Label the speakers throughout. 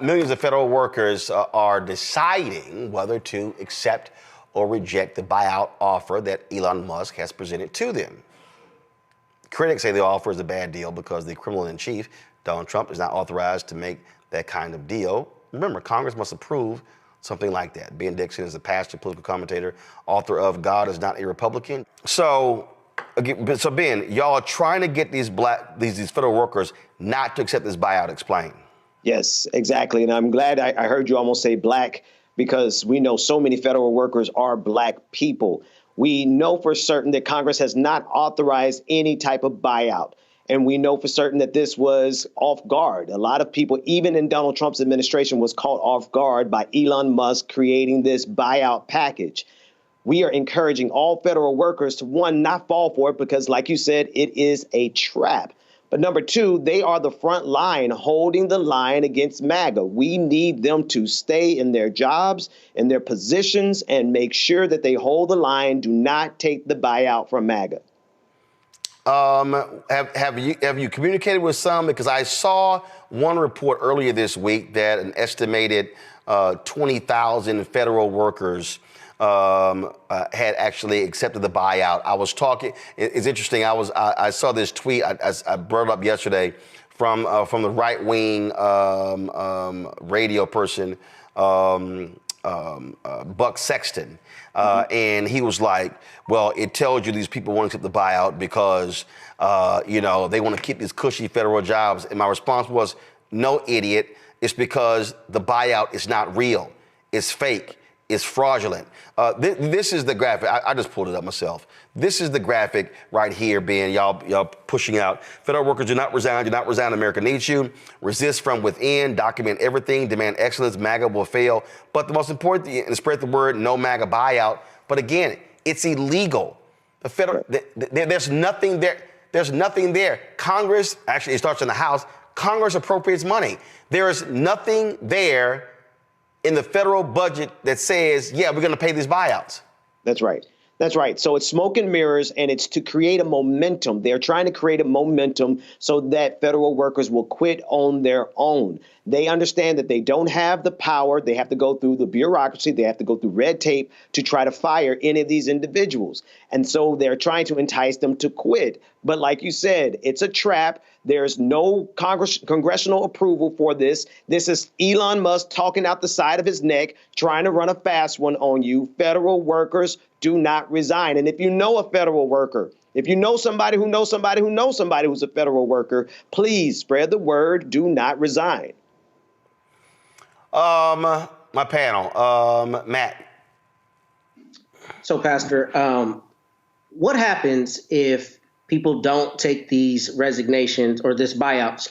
Speaker 1: Millions of federal workers are deciding whether to accept or reject the buyout offer that Elon Musk has presented to them. Critics say the offer is a bad deal because the criminal-in-chief, Donald Trump, is not authorized to make that kind of deal. Remember, Congress must approve something like that. Ben Dixon is a pastor, political commentator, author of God is Not a Republican. So Ben, y'all are trying to get these federal workers not to accept this buyout. Explain.
Speaker 2: Yes, exactly. And I'm glad I heard you almost say black, because we know so many federal workers are black people. We know for certain that Congress has not authorized any type of buyout. And we know for certain that this was off guard. A lot of people, even in Donald Trump's administration, was caught off guard by Elon Musk creating this buyout package. We are encouraging all federal workers to, one, not fall for it, because like you said, it is a trap. But number two, they are the front line holding the line against MAGA. We need them to stay in their jobs, in their positions, and make sure that they hold the line. Do not take the buyout from MAGA.
Speaker 1: Have you communicated with some? Because I saw one report earlier this week that an estimated 20,000 federal workers had actually accepted the buyout. I was talking. It's interesting. I saw this tweet. I brought it up yesterday from the right wing radio person, Buck Sexton, and he was like, "Well, it tells you these people want to accept the buyout because they want to keep these cushy federal jobs." And my response was, "No, idiot. It's because the buyout is not real. It's fake. It's fraudulent." This is the graphic. I just pulled it up myself. This is the graphic right here, Ben. Y'all pushing out. Federal workers do not resign. Do not resign. America needs you. Resist from within. Document everything. Demand excellence. MAGA will fail. But the most important thing, and spread the word, no MAGA buyout. But again, it's illegal. The federal, there's nothing there. There's nothing there. Congress, actually, it starts in the House. Congress appropriates money. There is nothing there in the federal budget that says, yeah, we're going to pay these buyouts.
Speaker 2: That's right. That's right. So it's smoke and mirrors, and it's to create a momentum. They're trying to create a momentum so that federal workers will quit on their own. They understand that they don't have the power. They have to go through the bureaucracy. They have to go through red tape to try to fire any of these individuals. And so they're trying to entice them to quit. But like you said, it's a trap. There's no congressional approval for this. This is Elon Musk talking out the side of his neck, trying to run a fast one on you. Federal workers do not resign. And if you know a federal worker, if you know somebody who knows somebody who knows somebody who's a federal worker, please spread the word. Do not resign.
Speaker 1: My panel, Matt.
Speaker 3: So, Pastor, what happens if people don't take these resignations or this buyout,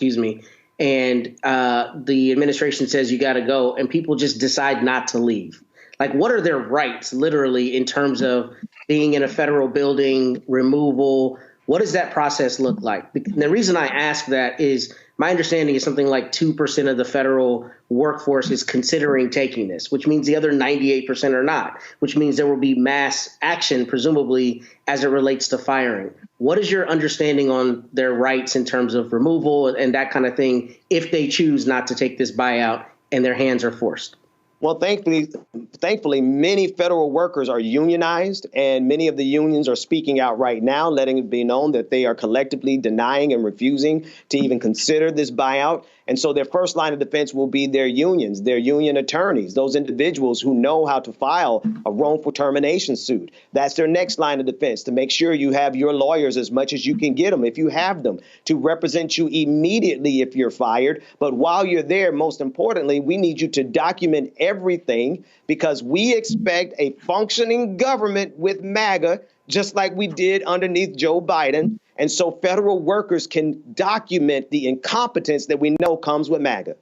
Speaker 3: and the administration says you got to go and people just decide not to leave? Like, what are their rights, literally, in terms of being in a federal building, removal? What does that process look like? And the reason I ask that is my understanding is something like 2% of the federal workforce is considering taking this, which means the other 98% are not, which means there will be mass action, presumably, as it relates to firing. What is your understanding on their rights in terms of removal and that kind of thing if they choose not to take this buyout and their hands are forced?
Speaker 2: Well, thankfully, many federal workers are unionized, and many of the unions are speaking out right now, letting it be known that they are collectively denying and refusing to even consider this buyout. And so their first line of defense will be their unions, their union attorneys, those individuals who know how to file a wrongful termination suit. That's their next line of defense, to make sure you have your lawyers as much as you can get them, if you have them, to represent you immediately if you're fired. But while you're there, most importantly, we need you to document everything, because we expect a functioning government with MAGA, just like we did underneath Joe Biden. And so federal workers can document the incompetence that we know comes with MAGA.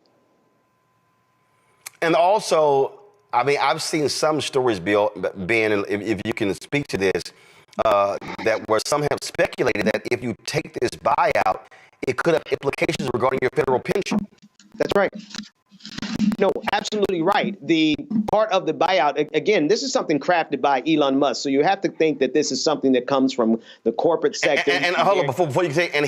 Speaker 1: And also, I mean, I've seen some stories, Ben, and if you can speak to this, that where some have speculated that if you take this buyout, it could have implications regarding your federal pension.
Speaker 2: That's right. No, absolutely right. The part of the buyout, again, this is something crafted by Elon Musk. So you have to think that this is something that comes from the corporate sector.
Speaker 1: And hold on, before you say, and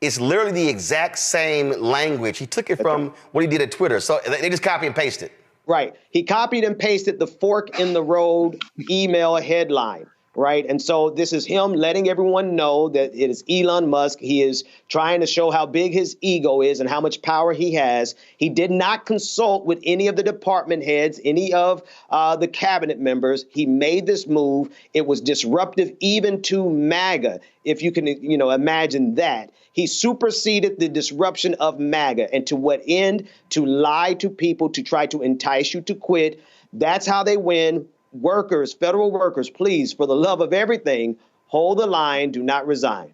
Speaker 1: It's literally the exact same language. He took it from what he did at Twitter. So they just copy and paste it.
Speaker 2: Right. He copied and pasted the fork in the road email headline. Right. And so this is him letting everyone know that it is Elon Musk. He is trying to show how big his ego is and how much power he has. He did not consult with any of the department heads, any of the cabinet members. He made this move. It was disruptive even to MAGA, if you can, imagine that. He superseded the disruption of MAGA. And to what end? To lie to people, to try to entice you to quit. That's how they win. Workers, federal workers, please, for the love of everything, hold the line, do not resign.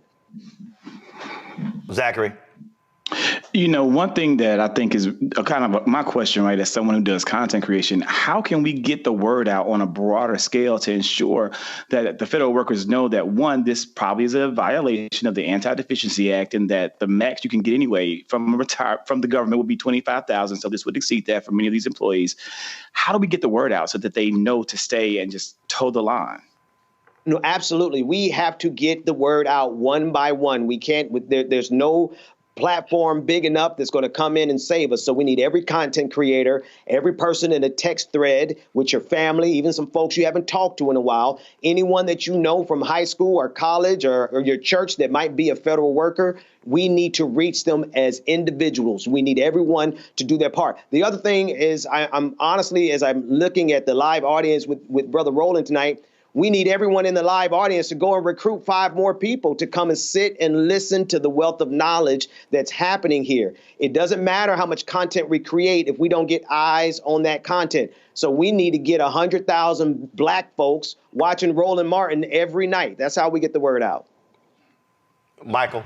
Speaker 1: Zachary.
Speaker 4: One thing that I think is my question, right, as someone who does content creation, how can we get the word out on a broader scale to ensure that the federal workers know that, one, this probably is a violation of the Anti-Deficiency Act, and that the max you can get anyway from the government would be $25,000. So this would exceed that for many of these employees. How do we get the word out so that they know to stay and just toe the line?
Speaker 2: No, absolutely. We have to get the word out one by one. We can't, there's no platform big enough that's going to come in and save us. So we need every content creator, every person in a text thread with your family, even some folks you haven't talked to in a while, anyone that you know from high school or college or your church that might be a federal worker. We need to reach them as individuals. We need everyone to do their part. The other thing is, I'm honestly, as I'm looking at the live audience with Brother Roland tonight, we need everyone in the live audience to go and recruit 5 more people to come and sit and listen to the wealth of knowledge that's happening here. It doesn't matter how much content we create if we don't get eyes on that content. So we need to get 100,000 Black folks watching Roland Martin every night. That's how we get the word out.
Speaker 1: Michael.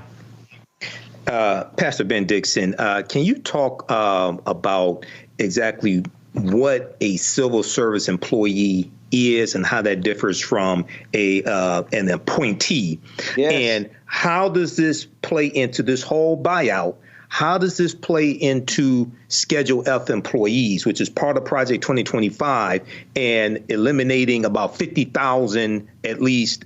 Speaker 5: Pastor Ben Dixon, can you talk about exactly what a civil service employee is and how that differs from an appointee?
Speaker 2: Yes.
Speaker 5: And how does this play into this whole buyout? How does this play into Schedule F employees, which is part of Project 2025, and eliminating about 50,000 at least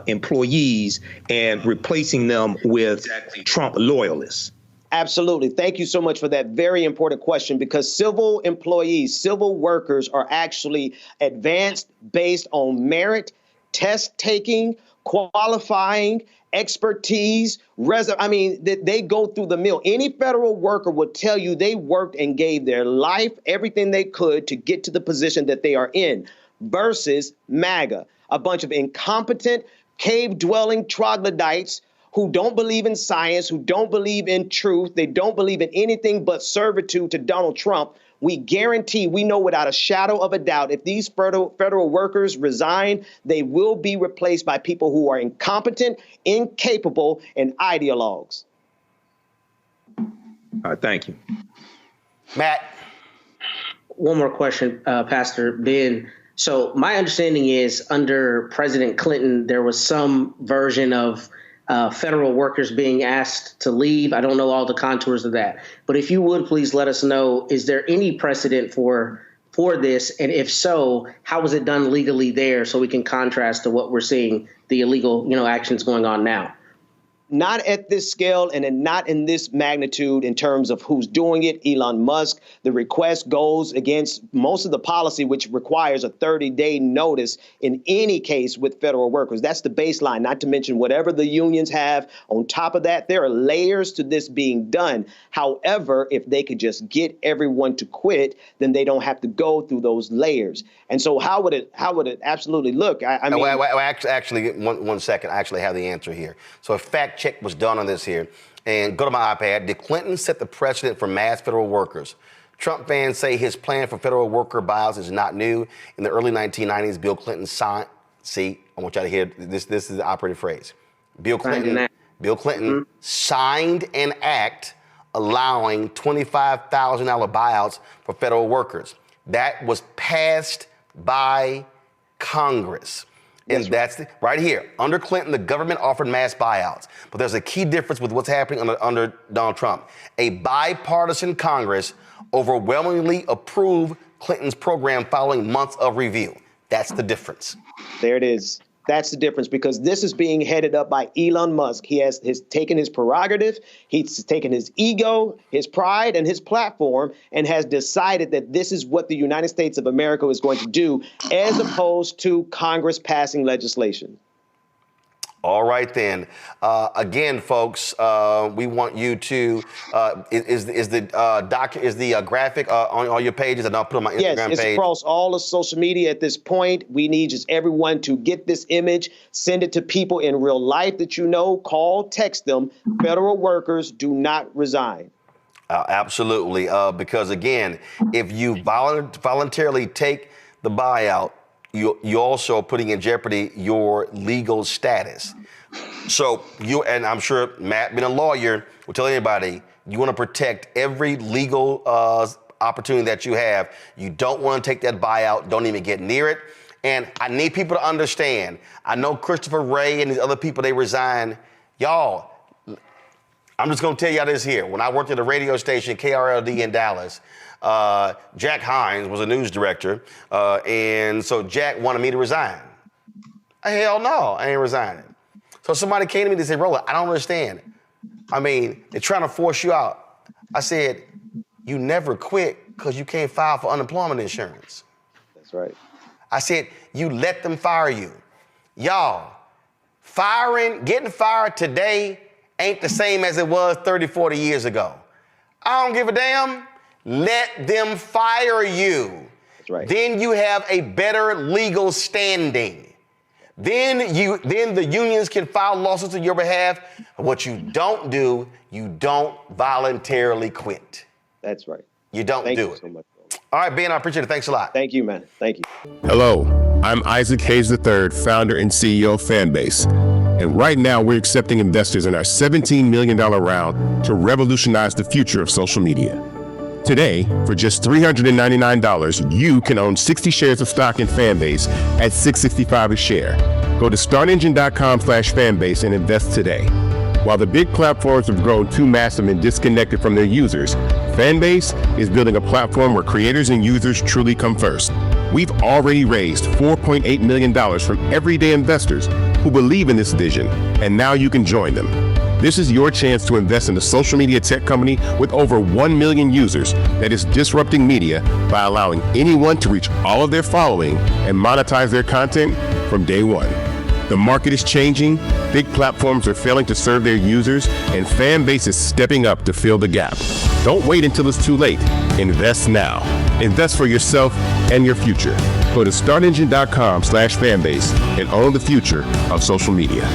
Speaker 5: employees and replacing them with Trump loyalists?
Speaker 2: Absolutely. Thank you so much for that very important question, because civil employees, civil workers are actually advanced based on merit, test taking, qualifying, expertise, they go through the mill. Any federal worker would tell you they worked and gave their life, everything they could to get to the position that they are in, versus MAGA, a bunch of incompetent, cave-dwelling troglodytes who don't believe in science, who don't believe in truth. They don't believe in anything but servitude to Donald Trump. We guarantee, we know without a shadow of a doubt, if these federal workers resign, they will be replaced by people who are incompetent, incapable, and ideologues.
Speaker 5: All right, thank you.
Speaker 1: Matt.
Speaker 3: One more question, Pastor Ben. So my understanding is under President Clinton, there was some version of federal workers being asked to leave. I don't know all the contours of that, but if you would please let us know, is there any precedent for this? And if so, how was it done legally there so we can contrast to what we're seeing, the illegal, actions going on now?
Speaker 2: Not at this scale and not in this magnitude in terms of who's doing it. Elon Musk, the request goes against most of the policy, which requires a 30-day notice in any case with federal workers. That's the baseline, not to mention whatever the unions have. On top of that, there are layers to this being done. However, if they could just get everyone to quit, then they don't have to go through those layers. And so how would it absolutely look?
Speaker 1: Actually, one second. I actually have the answer here. So a fact check was done on this here. And go to my iPad. Did Clinton set the precedent for mass federal workers? Trump fans say his plan for federal worker buyouts is not new. In the early 1990s, Bill Clinton signed. See, I want y'all to hear this. This is the operative phrase. Bill Clinton signed an act allowing $25,000 buyouts for federal workers. That was passed by Congress. And that's right here. Under Clinton, the government offered mass buyouts. But there's a key difference with what's happening under Donald Trump. A bipartisan Congress overwhelmingly approved Clinton's program following months of review. That's the difference.
Speaker 2: There it is. That's the difference, because this is being headed up by Elon Musk. He has taken his prerogative, he's taken his ego, his pride, and his platform, and has decided that this is what the United States of America is going to do, as opposed to Congress passing legislation.
Speaker 1: All right, then. Again, folks, we want you to is the graphic on all your pages, and I'll put on my Instagram
Speaker 2: page. Yes, it's
Speaker 1: page.
Speaker 2: Across all of social media at this point. We need just everyone to get this image, send it to people in real life that you know, call, text them. Federal workers do not resign.
Speaker 1: Absolutely, because again, if you voluntarily take the buyout, you also are putting in jeopardy your legal status. So and I'm sure Matt, being a lawyer, will tell anybody, you want to protect every legal opportunity that you have. You don't want to take that buyout. Don't even get near it. And I need people to understand. I know Christopher Wray and these other people, they resign. Y'all, I'm just going to tell y'all this here. When I worked at a radio station, KRLD in Dallas, Jack Hines was a news director, and so Jack wanted me to resign. Hell no, I ain't resigning. So somebody came to me and said, Roland, I don't understand. I mean, they're trying to force you out. I said, you never quit because you can't file for unemployment insurance.
Speaker 2: That's right.
Speaker 1: I said, you let them fire you. Y'all, getting fired today ain't the same as it was 30, 40 years ago. I don't give a damn. Let them fire you.
Speaker 2: That's right.
Speaker 1: Then you have a better legal standing. Then the unions can file lawsuits on your behalf. What you don't do, you don't voluntarily quit.
Speaker 2: That's right.
Speaker 1: You don't do it. So much. All right, Ben, I appreciate it. Thanks a lot.
Speaker 2: Thank you, man. Thank you.
Speaker 6: Hello, I'm Isaac Hayes III, founder and CEO of Fanbase. And right now we're accepting investors in our $17 million round to revolutionize the future of social media. Today, for just $399, you can own 60 shares of stock in Fanbase at $665 a share. Go to startengine.com/fanbase and invest today. While the big platforms have grown too massive and disconnected from their users, Fanbase is building a platform where creators and users truly come first. We've already raised $4.8 million from everyday investors who believe in this vision, and now you can join them. This is your chance to invest in a social media tech company with over 1 million users that is disrupting media by allowing anyone to reach all of their following and monetize their content from day one. The market is changing, big platforms are failing to serve their users, and Fanbase is stepping up to fill the gap. Don't wait until it's too late. Invest now. Invest for yourself and your future. Go to startengine.com/fanbase and own the future of social media.